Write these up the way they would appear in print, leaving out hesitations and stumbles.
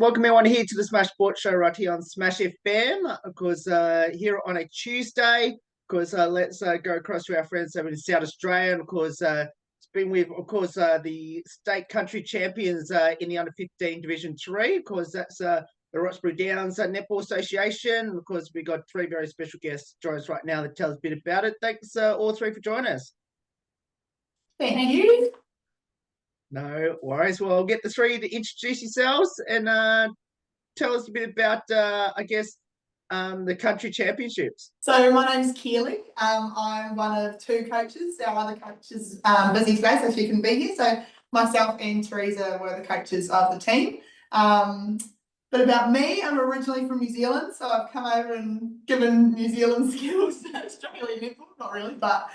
Welcome everyone here to the Smash Sports Show right here on Smash FM. Of course, here on a Tuesday. Of course, let's go across to our friends over in South Australia. And of course, it's been with, of course, the state country champions in the under 15 Division 3. Of course, that's the Roxby Downs Netball Association. Of course, we've got three very special guests joining us right now that tell us a bit about it. Thanks all three for joining us. Thank you. No worries. Well, I'll get the three to introduce yourselves and tell us a bit about, the country championships. So my name's Keely. I'm one of two coaches. Our other coach is busy today, so she can be here. So myself and Teresa were the coaches of the team. But about me, I'm originally from New Zealand, so I've come over and given New Zealand skills to Australian netball, not really, but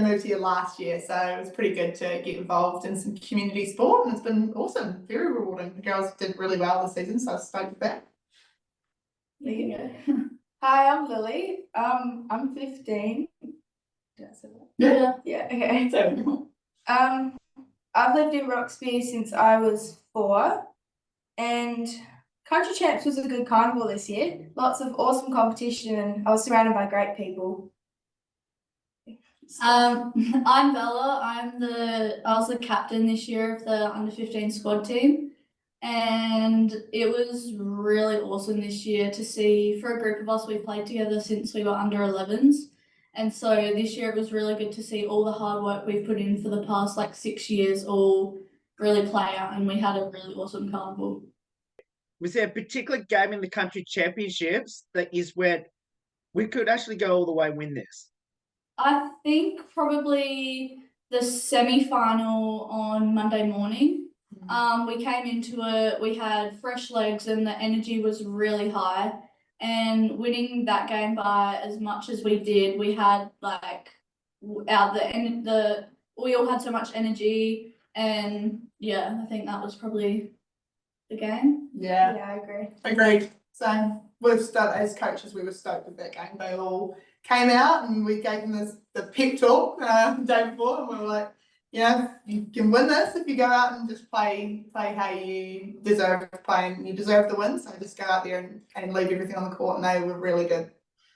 moved here last year, so it was pretty good to get involved in some community sport, and it's been awesome, very rewarding. The girls did really well this season, so I was stoked with that. There you go. Hi, I'm Lily. I'm 15. Did I say that? Yeah. Okay. So, I've lived in Roxby since I was 4, and Country Champs was a good carnival this year. Lots of awesome competition, and I was surrounded by great people. I'm Bella. I was the captain this year of the under 15 squad team, and it was really awesome this year to see. For a group of us, we played together since we were under 11s, and so this year it was really good to see all the hard work we've put in for the past 6 years all really play out, and we had a really awesome carnival. Was there a particular game in the country championships that is where we could actually go all the way and win this? I think probably the semi-final on Monday morning. We came into it, we had fresh legs and the energy was really high, and winning that game by as much as we did, we had we all had so much energy, and I think that was probably the game. Yeah, I agree. Agreed. So as coaches, we were stoked with that game. They all came out and we gave them the pep talk the day before, and we were like, you can win this if you go out and just play how you deserve to play, and you deserve the win. So just go out there and leave everything on the court, and they were really good.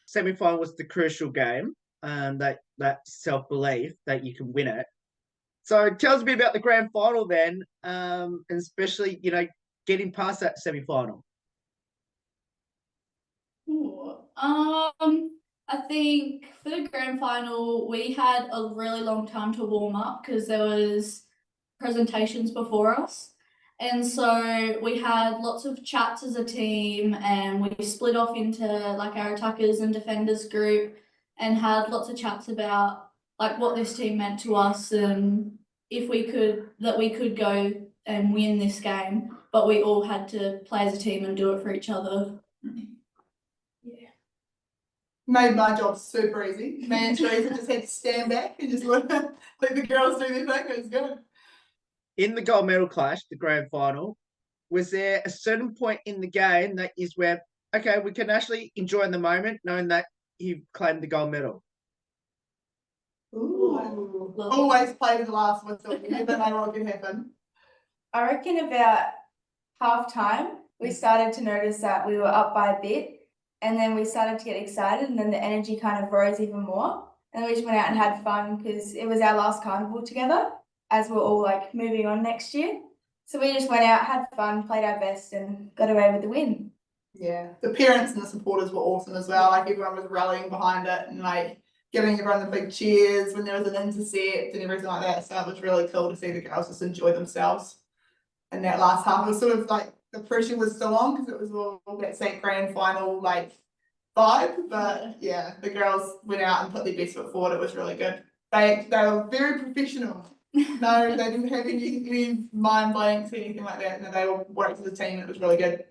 Semi-final was the crucial game, that self-belief that you can win it. So tell us a bit about the grand final then, and especially, getting past that semi-final. I think for the grand final, we had a really long time to warm up because there was presentations before us. And so we had lots of chats as a team, and we split off into our attackers and defenders group and had lots of chats about what this team meant to us, and if we could go and win this game, but we all had to play as a team and do it for each other. Made my job super easy. Me and Teresa just had to stand back and just let the girls do their thing. It was good. In the gold medal clash, the grand final, was there a certain point in the game that is where, okay, we can actually enjoy in the moment knowing that you've claimed the gold medal? Ooh. Always play to the last whistle. You never know what can happen. I reckon about half time, we started to notice that we were up by a bit. And then we started to get excited, and then the energy kind of rose even more. And we just went out and had fun because it was our last carnival together as we're all moving on next year. So we just went out, had fun, played our best, and got away with the win. Yeah, the parents and the supporters were awesome as well. Everyone was rallying behind it and giving everyone the big cheers when there was an intercept and everything like that. So it was really cool to see the girls just enjoy themselves. And that last half was sort of the pressure was still on because it was all that same grand final vibe, but the girls went out and put their best foot forward. It was really good. They were very professional. No, they didn't have any mind blanks or anything like that. No, they all worked as a team. It was really good.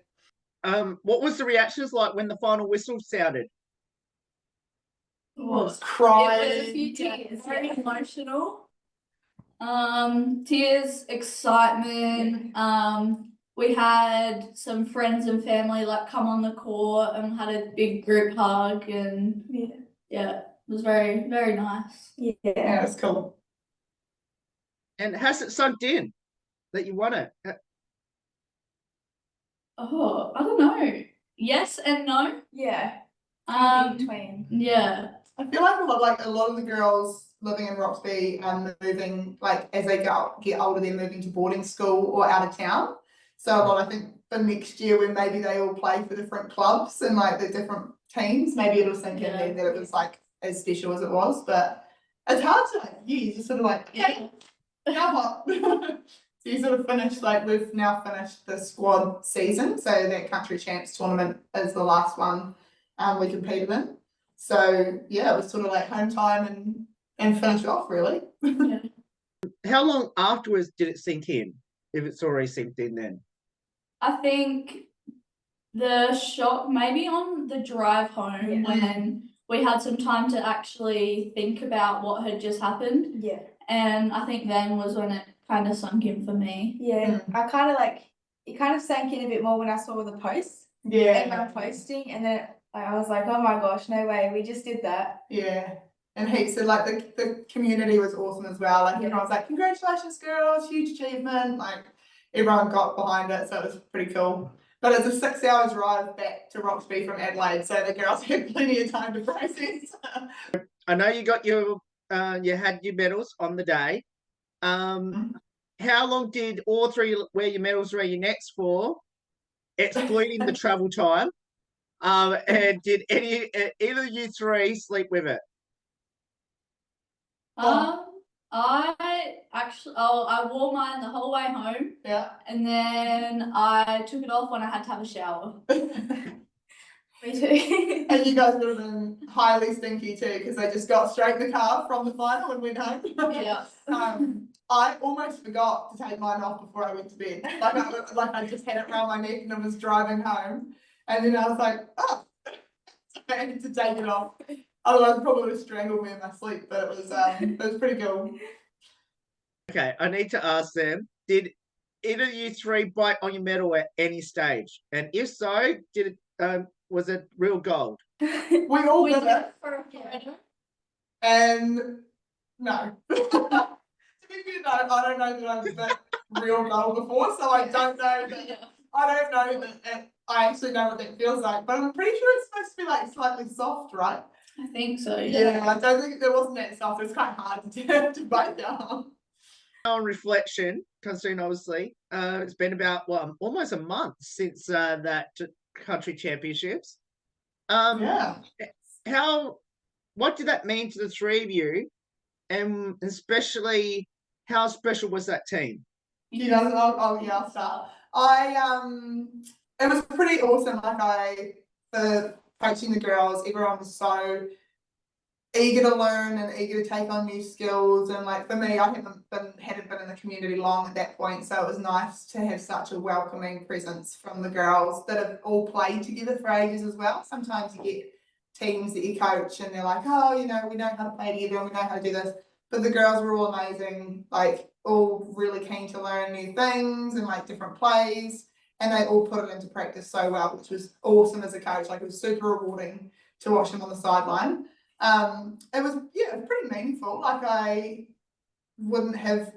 What was the reactions like when the final whistle sounded? I was crying. It was a few tears. Very emotional. Tears, excitement. We had some friends and family come on the court and had a big group hug, and it was very, very nice. Yeah, it was cool. And has it sunk in that you won it? Oh, I don't know. Yes and no. Yeah, in Um, between. yeah. I feel like a lot of the girls living in Roxby are moving, like as they get older, they're moving to boarding school or out of town. So a lot, I think, for next year when maybe they all play for different clubs and like the different teams, maybe it'll sink in there that it was like as special as it was. But it's hard to like use. You're sort of like, yeah, now what? So you sort of finished, like we've now finished the squad season. So that country champs tournament is the last one we competed in. So yeah, it was sort of like home time and finish off really. How long afterwards did it sink in? If it's already sinked in then? I think the shock maybe on the drive home when we had some time to actually think about what had just happened. Yeah. And I think then was when it kind of sunk in for me. Yeah, I kind of like, it kind of sank in a bit more when I saw the posts. Yeah. Everyone posting, and then I was like, oh my gosh, no way, we just did that. Yeah. And heaps of like the community was awesome as well. Like everyone was like, congratulations girls, huge achievement. Like everyone got behind it, so it was pretty cool. But it's a 6-hour drive back to Roxby from Adelaide, so the girls had plenty of time to process. I know you got your you had your medals on the day. How long did all three wear your medals around your necks for, excluding the travel time? And did either of you three sleep with it? I wore mine the whole way home. Yeah. And then I took it off when I had to have a shower. Me too. And you guys would have been highly stinky too, because they just got straight in the car from the final and went home. Yeah. I almost forgot to take mine off before I went to bed. Like I just had it around my neck and I was driving home, and then I was like, oh, I had to take it off. Otherwise, it probably would have strangled me in my sleep. But it was pretty cool. Okay, I need to ask them, did either of you three bite on your medal at any stage? And if so, did it was it real gold? We all did it. For a photo. And no. To be fair, no, I don't know that I've bit real gold before, so I don't know that. I don't know that I actually know what that feels like, but I'm pretty sure it's supposed to be like slightly soft, right? I think so. Yeah, I don't think it wasn't that soft. It was kind of hard to bite down. On reflection, considering obviously it's been about almost a month since that country championships. Yeah. What did that mean to the three of you, and especially how special was that team? Yeah, I'll start. It was pretty awesome. For coaching the girls, everyone was so eager to learn and eager to take on new skills. And like for me, I hadn't been in the community long at that point, so it was nice to have such a welcoming presence from the girls that have all played together for ages as well. Sometimes you get teams that you coach and they're like, oh, we know how to play together and we know how to do this. But the girls were all amazing, like all really keen to learn new things and like different plays. And they all put it into practice so well, which was awesome as a coach. Like it was super rewarding to watch them on the sideline. It was pretty meaningful. Like I wouldn't have,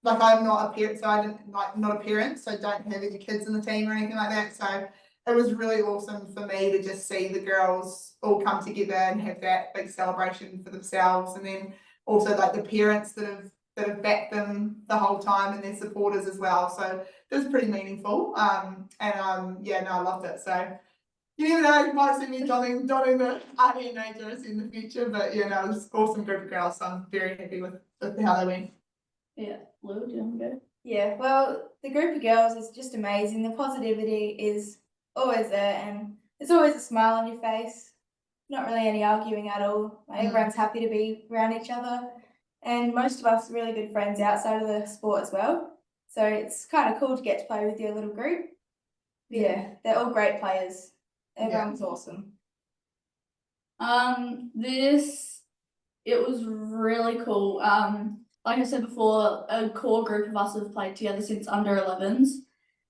like I'm not a parent, so I didn't not a parent, so don't have any kids in the team or anything like that. So it was really awesome for me to just see the girls all come together and have that big celebration for themselves, and then also like the parents that have backed them the whole time and their supporters as well. So it was pretty meaningful. I loved it. So you never know, you might see me donning the RDNA jersey in the future, but it was an awesome group of girls, so I'm very happy with how they went. Yeah, Lou, do you want to go? Yeah, well, the group of girls is just amazing. The positivity is always there, and there's always a smile on your face. Not really any arguing at all. Like, everyone's happy to be around each other, and most of us are really good friends outside of the sport as well. So it's kind of cool to get to play with your little group. But yeah, they're all great players. Everyone's awesome. It was really cool. Like I said before, a core group of us have played together since under 11s,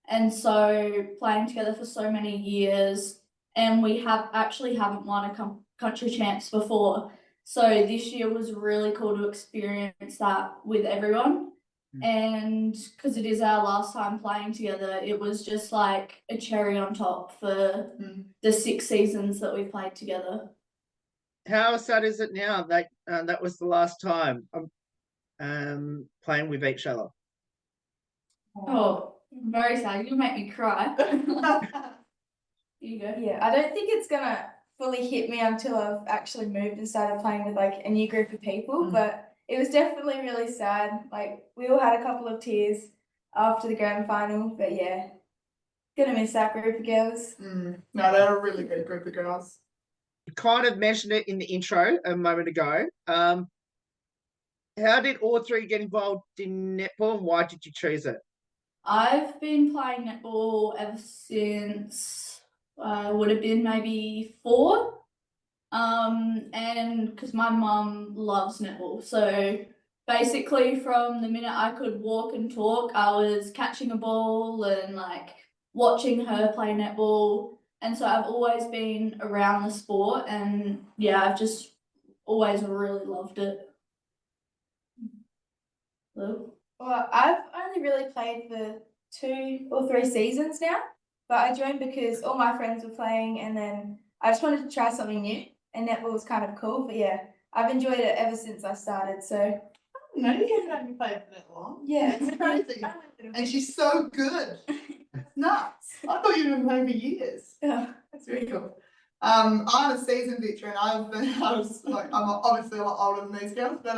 and so playing together for so many years, and we haven't won a country champs before. So this year was really cool to experience that with everyone. And because it is our last time playing together, it was just like a cherry on top for the 6 seasons that we played together. How sad is it now that that was the last time playing with each other? Oh, very sad. You'll make me cry. Here you go. Yeah, I don't think it's gonna fully hit me until I've actually moved and started playing with like a new group of people, but it was definitely really sad. Like we all had a couple of tears after the grand final, but yeah, gonna miss that group of girls. No, they're a really good group of girls. You kind of mentioned it in the intro a moment ago. How did all three get involved in netball and why did you choose it? I've been playing netball ever since I would have been maybe 4. And because my mum loves netball, so basically from the minute I could walk and talk, I was catching a ball and like watching her play netball. And so I've always been around the sport, and yeah, I've just always really loved it. Hello? Well, I've only really played for 2 or 3 seasons now, but I joined because all my friends were playing, and then I just wanted to try something new, and netball was kind of cool. But yeah, I've enjoyed it ever since I started. So No, you haven't only played for that long. yeah, It's crazy. And she's so good. It's nuts. I thought you'd been playing for years. Yeah. That's really cool. I'm a seasoned veteran. I was like, I'm obviously a lot older than these girls, but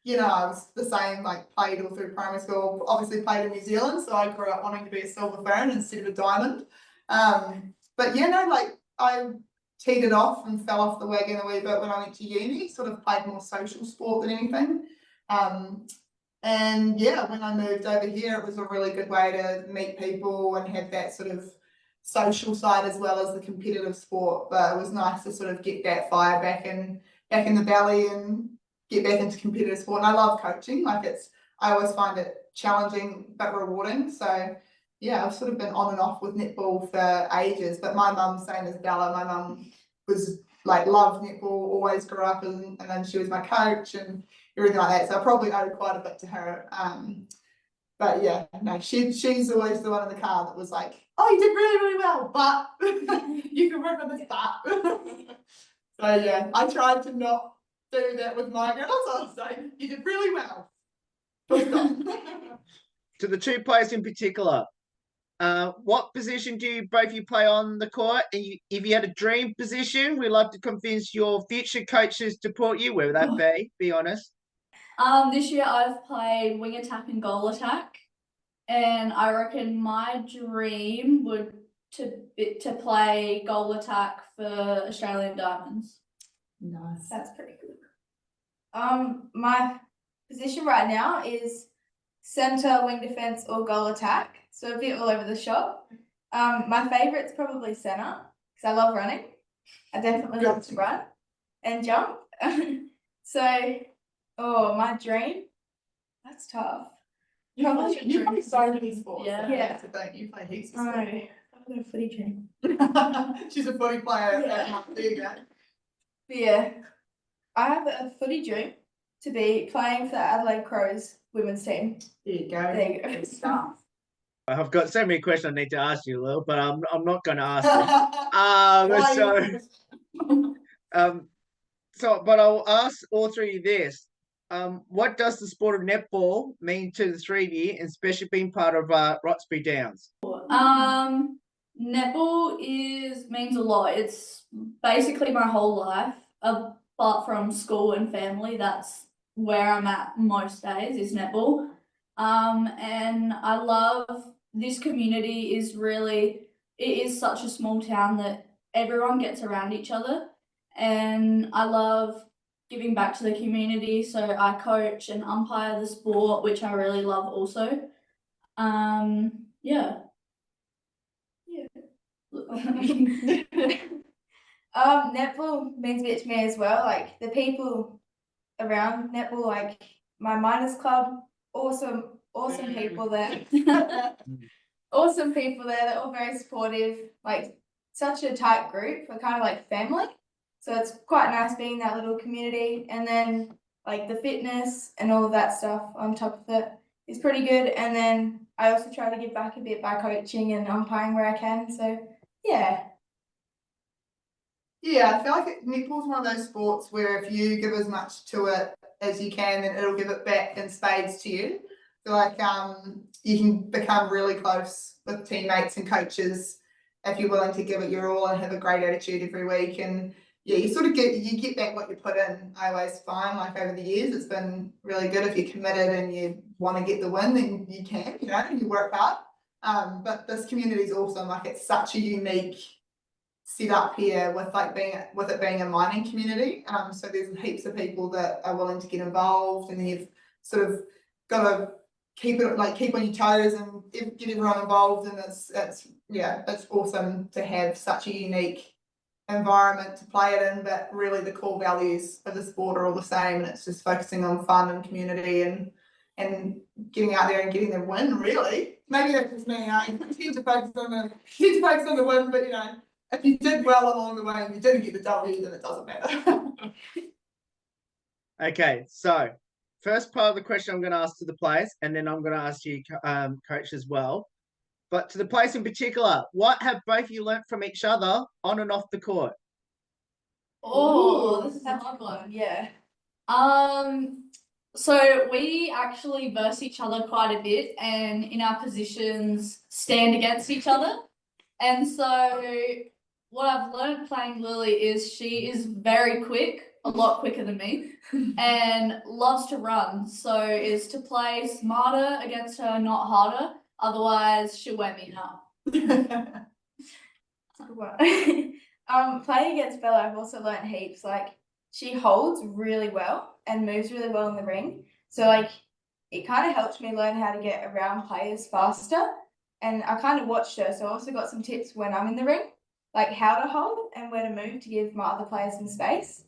you know, I was the same, like played all through primary school, obviously played in New Zealand, so I grew up wanting to be a silver fern instead of a diamond. But yeah, no, like I teetered off and fell off the wagon a wee bit when I went to uni, sort of played more social sport than anything. And yeah, when I moved over here, it was a really good way to meet people and have that sort of social side as well as the competitive sport. But it was nice to sort of get that fire back in the belly and get back into competitive sport. And I love coaching. Like I always find it challenging but rewarding. So yeah, I've sort of been on and off with netball for ages. But my mum, same as Bella, my mum was like loved netball, always grew up and then she was my coach and everything like that. So I probably owed quite a bit to her. But yeah, no, she's always the one in the car that was like, oh, you did really, really well, but you can work on this but. So yeah, I tried to not do that with my girls. I was like, you did really well. To the 2 players in particular, what position do both you play on the court? And if you had a dream position, we'd love to convince your future coaches to support you. Where would that be? Be honest. This year I've played wing attack and goal attack, and I reckon my dream would to play goal attack for Australian Diamonds. Nice. That's pretty cool. My position right now is centre, wing defence, or goal attack. So a bit all over the shop. My favourite's probably centre because I love running. I definitely love to run and jump. So, my dream. That's tough. Probably You play so many sports. Yeah. That's the thing. You play heaps of No, sports. I've got a footy dream. She's a footy player. Yeah. There you go. But yeah, I have a footy dream to be playing for the Adelaide Crows women's team. There you go. There you go. Good stuff. I've got so many questions I need to ask you, Lil, but I'm not going to ask them. But I'll ask all 3 of this. What does the sport of netball mean to the 3 of you, and especially being part of Roxby Downs? Netball means a lot. It's basically my whole life, apart from school and family. That's where I'm at most days is netball. And I love this community it is such a small town that everyone gets around each other. And I love giving back to the community. So I coach and umpire the sport, which I really love also. Yeah. Netball means a bit to me as well. Like the people around netball, like my miners club, awesome people there. Awesome people there. They're all very supportive. Like such a tight group. We're kind of like family. So it's quite nice being that little community. And then like the fitness and all of that stuff on top of it is pretty good. And then I also try to give back a bit by coaching and umpiring where I can. So yeah. Yeah, I feel like netball's one of those sports where if you give as much to it as you can, then it'll give it back in spades to you. I feel like you can become really close with teammates and coaches if you're willing to give it your all and have a great attitude every week. And yeah, you sort of get back what you put in. I always find, like, over the years, it's been really good. If you're committed and you want to get the win, then you can, you know, and you work hard. But this community is awesome. Like, it's such a unique set up here with it being a mining community. So there's heaps of people that are willing to get involved, and then you've sort of got to keep on your toes and get everyone involved. And it's awesome to have such a unique environment to play it in, but really the core values of the sport are all the same, and it's just focusing on fun and community and getting out there and getting the win. Really, maybe that's just me. I tend to focus on the win, but you know, if you did well along the way and you didn't get the W, then it doesn't matter. Okay, so first part of the question I'm going to ask to the players, and then I'm going to ask you, coach, as well. But to the players in particular, what have both of you learnt from each other on and off the court? Oh, this is a hard one. Yeah. So we actually verse each other quite a bit, and in our positions stand against each other. And so what I've learned playing Lily is she is very quick, a lot quicker than me, and loves to run. So is to play smarter against her, not harder. Otherwise, she'll wear me out. Playing against Bella, I've also learnt heaps. Like, she holds really well and moves really well in the ring. So like, it kind of helped me learn how to get around players faster. And I kind of watched her, so I also got some tips when I'm in the ring, like how to hold and where to move to give my other players some space.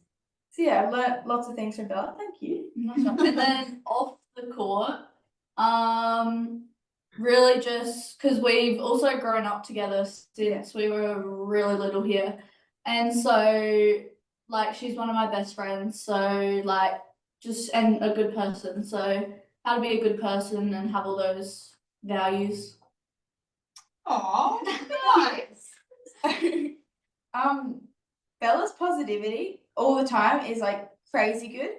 So yeah, I've learnt lots of things from Bella. Thank you. And then off the court, really just because we've also grown up together since we were really little here. And so, like, she's one of my best friends. So, like, and a good person. So, how to be a good person and have all those values. Aw, nice. Bella's positivity all the time is like crazy good.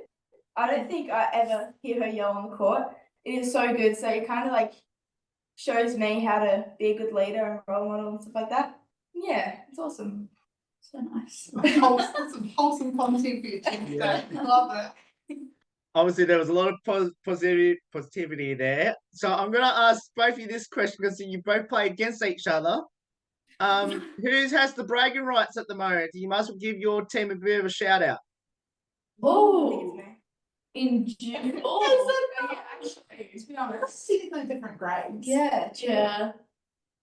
I don't think I ever hear her yell on the court. It is so good. So it kind of like shows me how to be a good leader and role model and stuff like that. Yeah, it's awesome. So nice. Some wholesome content for you. Yeah. I love that. Obviously, there was a lot of positivity there. So I'm going to ask both of you this question because you both play against each other. Who has the bragging rights at the moment? You must give your team a bit of a shout out. Oh, in June. Oh, Yeah, actually, to be honest, technically different grades. yeah.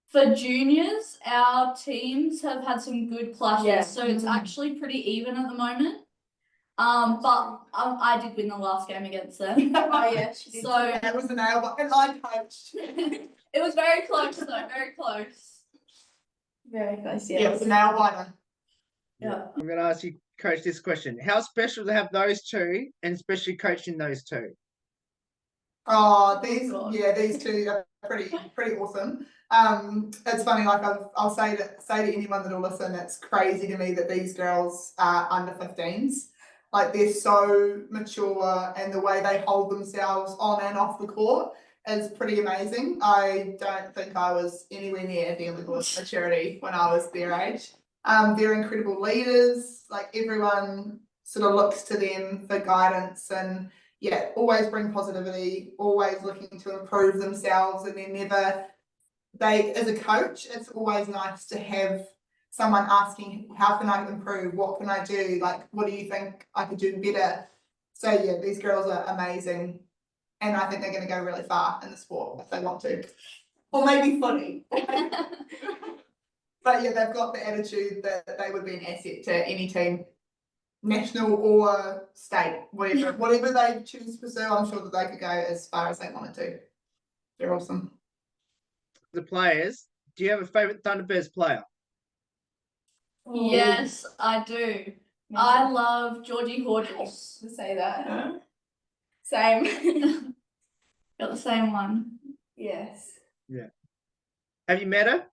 For juniors, our teams have had some good clashes, so it's actually pretty even at the moment. But I did win the last game against them. Oh yeah, she did. So That was the nail biter, and I coached. it was very close though, very close. Very close, Yeah, it was a nail biter. Yeah. I'm going to ask you, Coach, this question. How special to have those two, and especially coaching those two? Oh, these two are pretty awesome. It's funny, like I'll say to anyone that'll listen, it's crazy to me that these girls are under 15s. Like, they're so mature, and the way they hold themselves on and off the court is pretty amazing. I don't think I was anywhere near their level of maturity when I was their age. They're incredible leaders. Like, everyone sort of looks to them for guidance, and yeah, always bring positivity, always looking to improve themselves, and as a coach, it's always nice to have someone asking, how can I improve? What can I do? Like, what do you think I could do better? So yeah, these girls are amazing, and I think they're going to go really far in the sport if they want to, or maybe footy. But yeah, they've got the attitude that they would be an asset to any team, national or state, whatever they choose to pursue. I'm sure that they could go as far as they wanted to. They're awesome. The players, do you have a favourite Thunderbirds player? Yes, I do. I love Georgie Hodges. To say that. Same. Got the same one. Yes. Have you met her?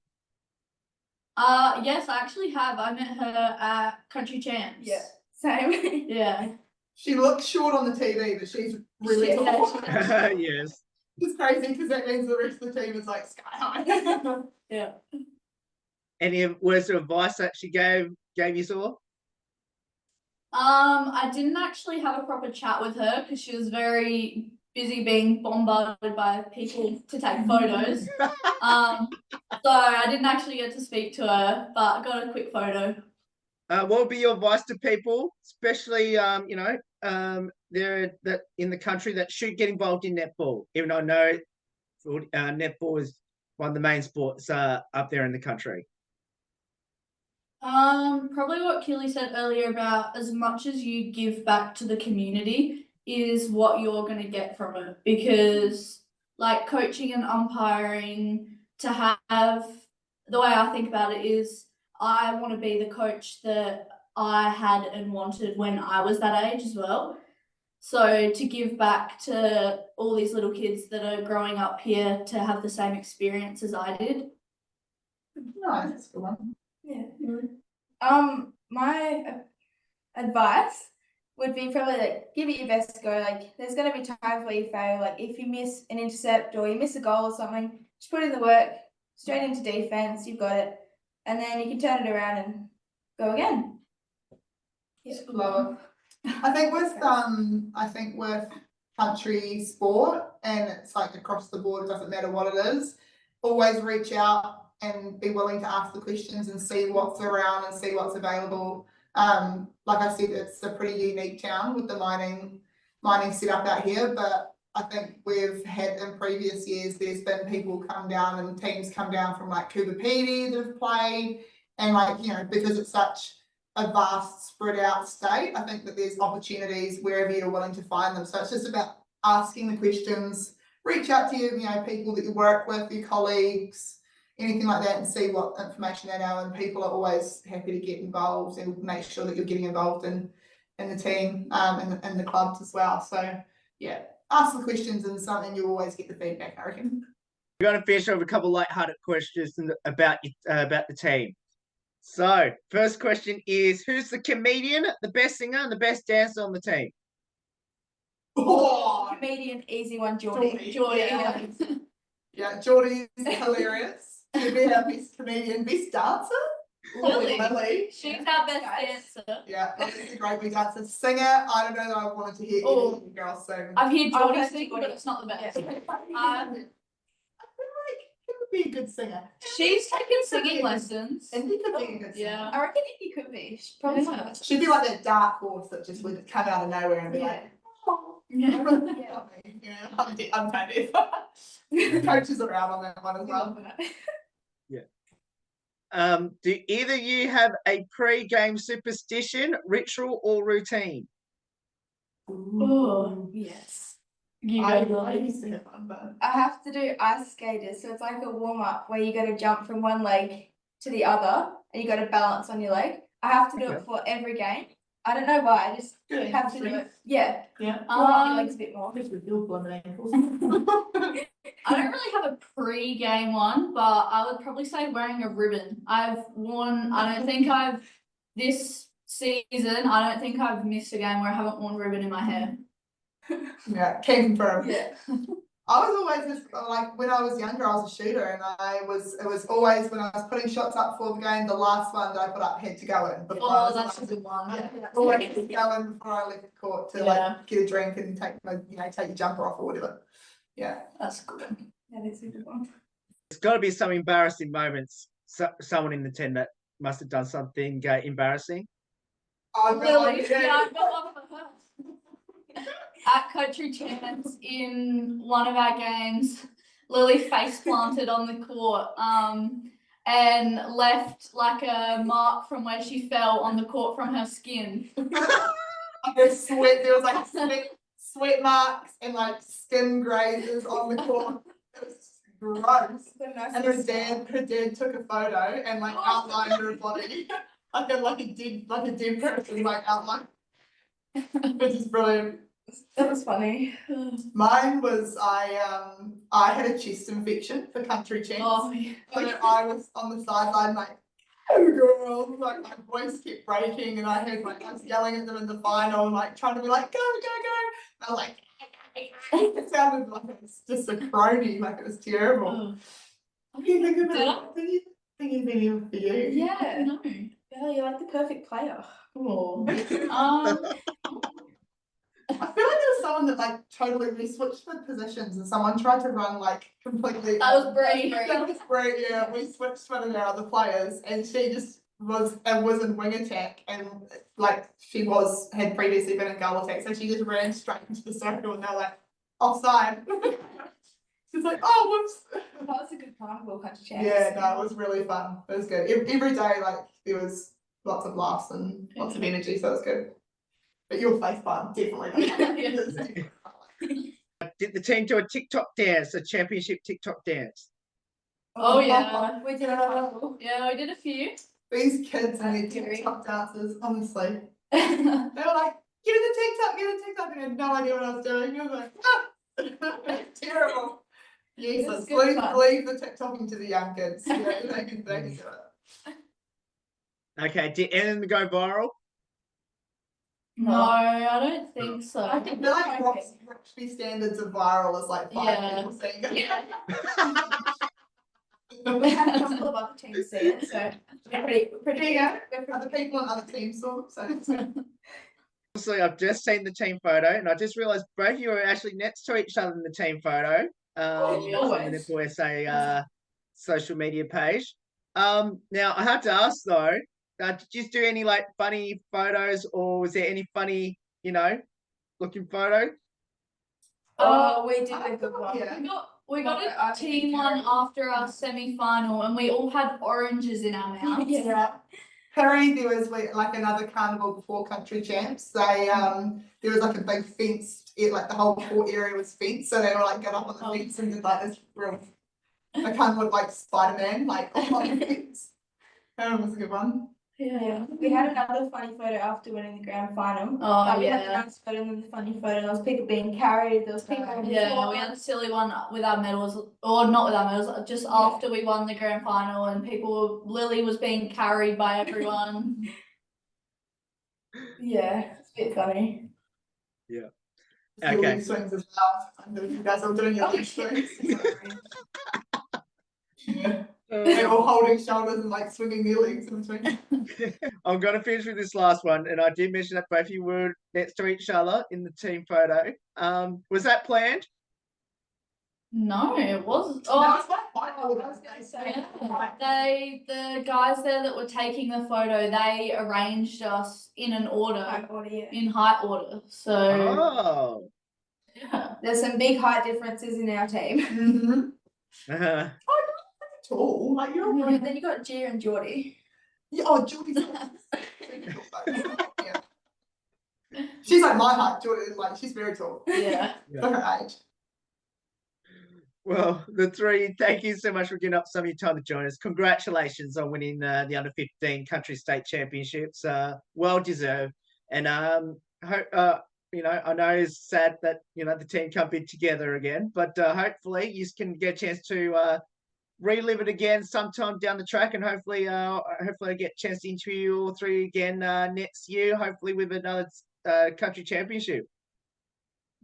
Yes, I actually have. I met her at Country Champs. Yeah. Same. Yeah. She looks short on the TV, but she's really tall. Yes. It's crazy because that means the rest of the team is like sky high. Yeah. Any words of advice that she gave you all? I didn't actually have a proper chat with her because she was very busy being bombarded by people to take photos. So I didn't actually get to speak to her, but I got a quick photo. What would be your advice to people, especially there that in the country that should get involved in netball? Even though I know netball is one of the main sports up there in the country. Probably what Keely said earlier about as much as you give back to the community is what you're going to get from it, because like coaching and umpiring, to have the way I think about it is I want to be the coach that I had and wanted when I was that age as well. So to give back to all these little kids that are growing up here to have the same experience as I did. Nice, that's a good one. Yeah. My advice would be probably like give it your best go. Like there's gonna be times where you fail. Like if you miss an intercept or you miss a goal or something, just put in the work, straight into defense, you've got it. And then you can turn it around and go again. Yeah. Love it. I think with country sport, and it's like across the board, it doesn't matter what it is, always reach out and be willing to ask the questions and see what's around and see what's available. Like I said, it's a pretty unique town with the mining setup out here, but I think we've had in previous years, there's been people come down and teams come down from like Kubapedi that have played, and like, you know, because it's such a vast spread out state, I think that there's opportunities wherever you're willing to find them. So it's just about asking the questions, reach out to your, you know, people that you work with, your colleagues, anything like that, and see what information they know. And people are always happy to get involved and make sure that you're getting involved in the team and the clubs as well. So yeah, ask the questions and something you always get the feedback, I reckon. We're going to finish with a couple of light-hearted questions about the team. So first question is, who's the comedian, the best singer, and the best dancer on the team? Oh, Comedian, easy one, Geordie. Yeah. Yeah, Geordie's hilarious. She'd be our best comedian, best dancer. Lily. She's our best dancer. Yeah, Lily's a great big dancer. Singer, I don't know that I wanted to hear any of you girls sing. I've heard I've Geordie heard sing, Geordie. but it's not the best. I feel like he would be a good singer. She's taken singing lessons. And he could be a good singer. Yeah. I reckon he could be. Probably not. She'd be like that dark horse that just would come out of nowhere and be like, oh. Yeah. Yeah, I'm kind of the coaches around on that one as well. Do either of you have a pre-game superstition, ritual, or routine? Oh, yes. I I have to do ice skaters, so it's like a warm up where you got to jump from one leg to the other and you got to balance on your leg. I have to do it for every game. I don't know why. I just have to do it. Yeah. Yeah. Warm up your legs a bit more. I don't really have a pre-game one, but I would probably say wearing a ribbon. This season, I don't think I've missed a game where I haven't worn ribbon in my hair. Yeah, can confirm. Yeah. I was always just like, when I was younger, I was a shooter, and it was always when I was putting shots up for the game, the last one that I put up had to go in. Oh, that's a good one. Yeah, always had to go in before I left the court to like get a drink and take your jumper off or whatever. Yeah, that's good. That is a good one. There's got to be some embarrassing moments. Someone in the team that must have done something embarrassing. Lily, yeah, I've got one for her. At Country Champs in one of our games, Lily face planted on the court and left like a mark from where she fell on the court from her skin. There was like sweat marks and like skin grazes on the court. It was gross. And her dad took a photo and like outlined her body like a dead person, like outlined, which is brilliant. That was funny. Mine was I had a chest infection for country champs. Oh, yeah. So I was on the sideline like, oh girl, like my voice kept breaking, and I was yelling at them in the final, like trying to be like, go, go, go. And I was like, it sounded like it was just a crony, like it was terrible. Oh. What do you think of Did I? it? Did you think it'd be even for you? Yeah. No. Yeah, you're like the perfect player. Oh. I feel like there was someone that like totally we switched the positions and someone tried to run like completely. That was Bree. That was Bree, yeah. We switched one of our other players and she just was in wing attack and like she had previously been in goal attack, so she just ran straight into the circle and they were like offside. She's like, oh whoops. That was a good carnival country chance. Yeah, no, it was really fun. It was good. Every day like there was lots of laughs and lots of energy, so it was good. But your face palm, definitely. Did the team do a TikTok dance, a championship TikTok dance? Oh, yeah. We did a carnival. Yeah, we did a few. These kids and their That's great. TikTok dances, honestly. They were like, get in the TikTok, and I had no idea what I was doing. I was like, ah! Terrible. Useless. It's good fun. Leave the TikToking to the young kids. Yeah, they can do it. Okay, did anything go viral? No, I don't think so. I I think feel like Roxby standards of viral is like 5 Yeah. people seeing it. Yeah. We had a couple of other teams see it, so we're pretty Yeah. we're pretty Other people on other teams saw them, so Obviously, I've just seen the team photo, and I just realised both of you are actually next to each other in the team photo. On the always. Netball SA social media page. Now I have to ask though, did you do any like funny photos, or was there any funny, looking photo? we did a good one. Yeah. We got I a think team one Karen- after our semi-final, and we all had oranges in our mouths. Yeah. Harry, there was like another carnival before country champs. They there was like a big fence, like the whole court area was fenced, so they were like got up on the fence and did like this real. I kind of look like Spider-Man, like on the fence. That was a good one. Yeah. We had another funny photo after winning the grand final. Oh, We had the yeah. nice photo and then the funny photo. There was people being carried. There was people on the Yeah, floor. we had a silly one with our medals, or not with our medals, just after we won the grand final, and Lily was being carried by everyone. Yeah, it's a bit funny. Your Okay. leg swings as well. I know you guys are doing your leg swings. Yeah. They're all holding shoulders and like swinging their legs in between. I'm going to finish with this last one, and I did mention that both of you were next to each other in the team photo. Was that planned? No, it wasn't. That Oh, was my final. I was gonna say. the guys there that were taking the photo, they arranged us in an order, in height order. So Oh. yeah. There's some big height differences in our team. Mm-hmm. Uh-huh. Tall, like you're all And then you got Gia and Geordie. Yeah, oh, Geordie's yeah. She's like my height, Geordie, like she's very tall Yeah. for her age. Well, the three, thank you so much for giving up some of your time to join us. Congratulations on winning the under 15 country state championships. Well deserved. And hope I know it's sad that the team can't be together again, but hopefully you can get a chance to relive it again sometime down the track, and hopefully I get a chance to interview you all three again next year, hopefully with another country championship.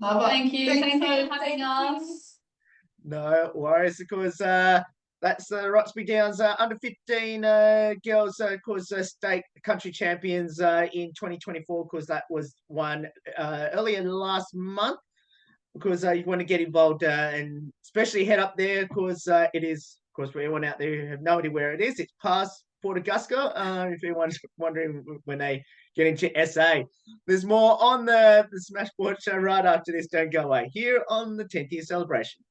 Thank you. Thanks for having us. No worries, because that's the Roxby Downs under 15 girls, of course, state country champions in 2024, because that was won earlier last month. Because you want to get involved and especially head up there, because it is, of course, for everyone out there who have no idea where it is, it's past Port Augusta. If anyone's wondering when they get into SA, there's more on the Smash Sport show right after this. Don't go away here on the 10th year celebration.